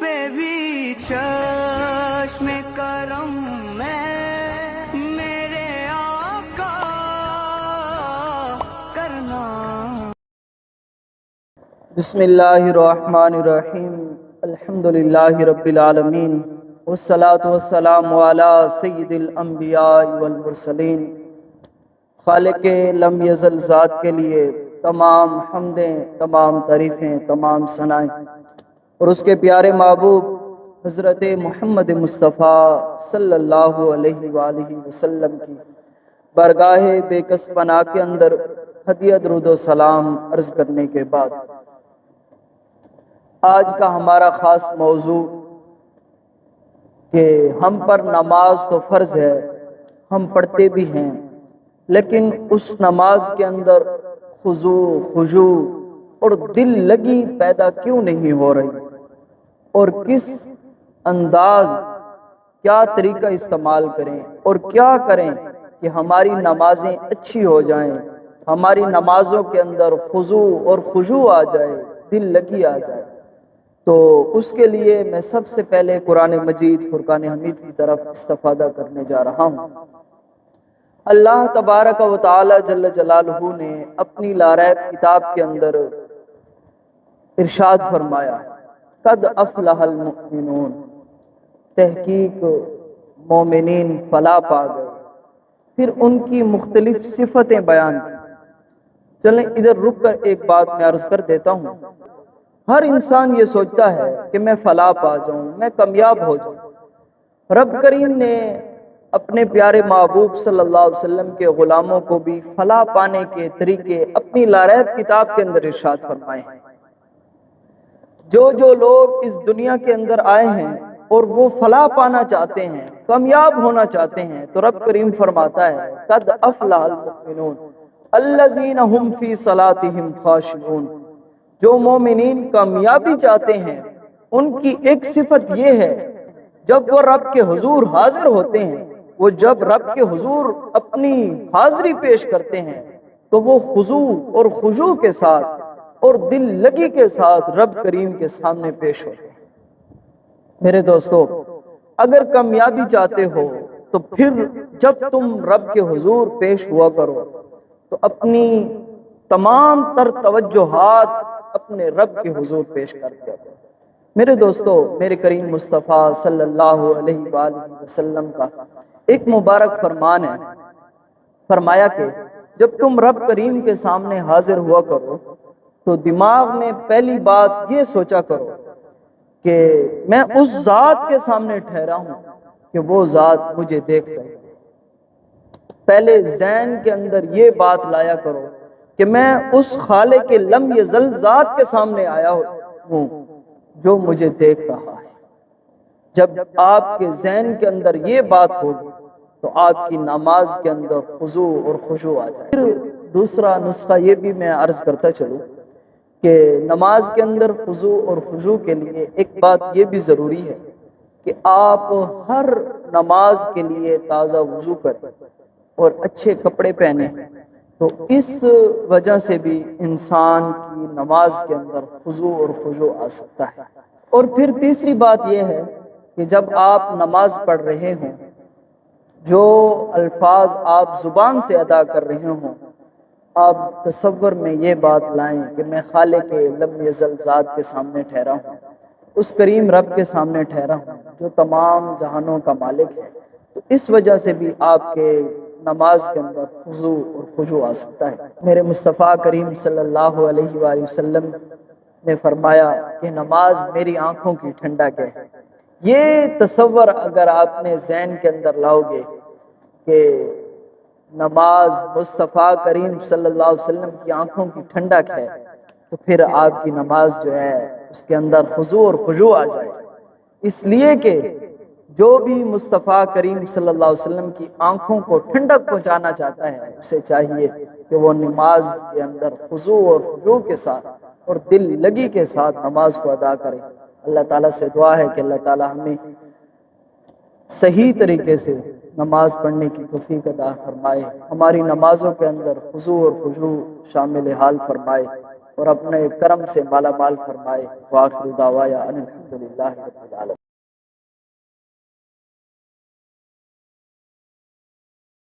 पे भी चश्मे करम में मेरे आका करना। बिस्मिल्लाहिर्रहमानिर्रहीम अल्हम्दुलिल्लाहि रब्बिल आलमीन वस्सलातु वस्सलामु अला सय्यिदिल अंबिया वल मुरसलीन। खालिक लम यज़ल ज़ात के लिए तमाम हम्दें, तमाम तारीफ़ें, तमाम सनाएं और उसके प्यारे महबूब हज़रत मुहम्मद मुस्तफ़ा सल्लल्लाहु अलैहि वालिहि वसल्लम की बारगाह बेकस पनाह के अंदर हदिया दरूद व सलाम अर्ज़ करने के बाद आज का हमारा ख़ास मौजू कि हम पर नमाज तो फ़र्ज़ है, हम पढ़ते भी हैं, लेकिन उस नमाज के अंदर खुजू खुजू और दिल लगी पैदा क्यों नहीं हो रही, और किस अंदाज क्या तरीका इस्तेमाल करें और क्या करें कि हमारी नमाजें अच्छी हो जाएं, हमारी नमाजों के अंदर खुजू और खुजू आ जाए, दिल लगी आ जाए। तो उसके लिए मैं सबसे पहले कुरान मजीद फुरकान हमीद की तरफ इस्तिफादा करने जा रहा हूँ। अल्लाह तबारक व तआला जल्ल जलालहू ने अपनी लारैब किताब के अंदर इरशाद फरमाया, कद अफलहल मुमिनून, तहकीक मोमिनीन फलाह पा गए। फिर उनकी मुख्तलिफ सिफतें बयान की। चलें इधर रुक कर एक बात मैं अर्ज कर देता हूँ। हर इंसान ये सोचता है कि मैं फलाह पा जाऊं, मैं कामयाब हो जाऊं। रब करीम ने अपने प्यारे महबूब सल्लल्लाहु अलैहि वसल्लम के गुलामों को भी फलाह पाने के तरीके अपनी लारैब किताब के अंदर इरशाद फरमाए हैं। जो लोग इस दुनिया के अंदर आए हैं और वो फलाह पाना चाहते हैं, कामयाब होना चाहते हैं, तो रब करीम फरमाता है कद अफलहल मुमिनून अल्लज़ीना हुम फी सलातिहिम खाशिऊन। जो मोमिनीन कामयाबी चाहते हैं उनकी एक सिफत ये है, जब वो रब के हुजूर हाजिर होते हैं, वो जब रब के हुजूर अपनी हाजिरी पेश करते हैं तो वो खुजू और खुजू के साथ और दिल लगी के साथ रब करीम के सामने पेश होते हैं। मेरे दोस्तों, अगर कामयाबी चाहते हो तो फिर जब तुम रब के हुजूर पेश हुआ करो तो अपनी तमाम तर तवज्जुहात अपने रब के हुजूर पेश करते हो। मेरे दोस्तों, मेरे करीम मुस्तफ़ा सल्लल्लाहु अलैहि वसल्लम का एक मुबारक फरमान है, फरमाया कि जब तुम रब करीम के सामने हाजिर हुआ करो तो दिमाग में पहली बात ये सोचा करो कि मैं उस ज़ात के सामने ठहरा हूं कि वो ज़ात मुझे देख रही है। पहले ज़हन के अंदर ये बात लाया करो कि मैं उस खालिक के लम यज़ल ज़ात के सामने आया हूँ जो मुझे देख रहा है। जब आपके ज़हन के अंदर ये बात होगी तो आपकी नमाज के अंदर खुजू और खुशू आ जाए। फिर दूसरा नुस्खा ये भी मैं अर्ज़ करता चलूँ कि नमाज के अंदर खुजू और खुशू के लिए एक बात ये भी ज़रूरी है कि आप हर नमाज के लिए ताज़ा वज़ू करें और अच्छे कपड़े पहने। तो इस वजह से भी इंसान की नमाज के अंदर खुजू और खुशू आ सकता है। और फिर तीसरी बात यह है कि जब आप नमाज पढ़ रहे हों, जो अल्फाज आप ज़ुबान से अदा कर रहे हों, आप तसव्वुर में ये बात लाएं कि मैं खालिक लम यज़ल ज़ात के सामने ठहरा हूँ, उस करीम रब के सामने ठहरा हूँ जो तमाम जहानों का मालिक है। तो इस वजह से भी आपके नमाज के अंदर खुजू और खुजू आ सकता है। मेरे मुस्तफ़ा करीम सल्लल्लाहु अलैहि वसल्लम ने फरमाया कि नमाज मेरी आंखों की ठंडक है। ये तसव्वुर अगर आपने ज़हन के अंदर लाओगे कि नमाज मुस्तफ़ा करीम सल्लल्लाहु अलैहि वसल्लम की आंखों की ठंडक है, तो फिर आपकी नमाज जो है उसके अंदर खुजू और खुजू आ जाए। इसलिए कि जो भी मुस्तफ़ा करीम सल्लल्लाहु अलैहि वसल्लम की आंखों को ठंडक पहुंचाना चाहता है, उसे चाहिए कि वो नमाज के अंदर खुजू और खुजू के साथ और दिल लगी के साथ नमाज को अदा करे। अल्लाह ताला से दुआ है कि अल्लाह ताला हमें सही तरीके से नमाज पढ़ने की तौफीक अता फरमाए, हमारी नमाजों के अंदर खुजू और खुशू शामिल हाल फरमाए اور اپنے کرم سے مالا مال فرمائے۔ وآخر دعوایا ان الحمدللہ رب العالمین۔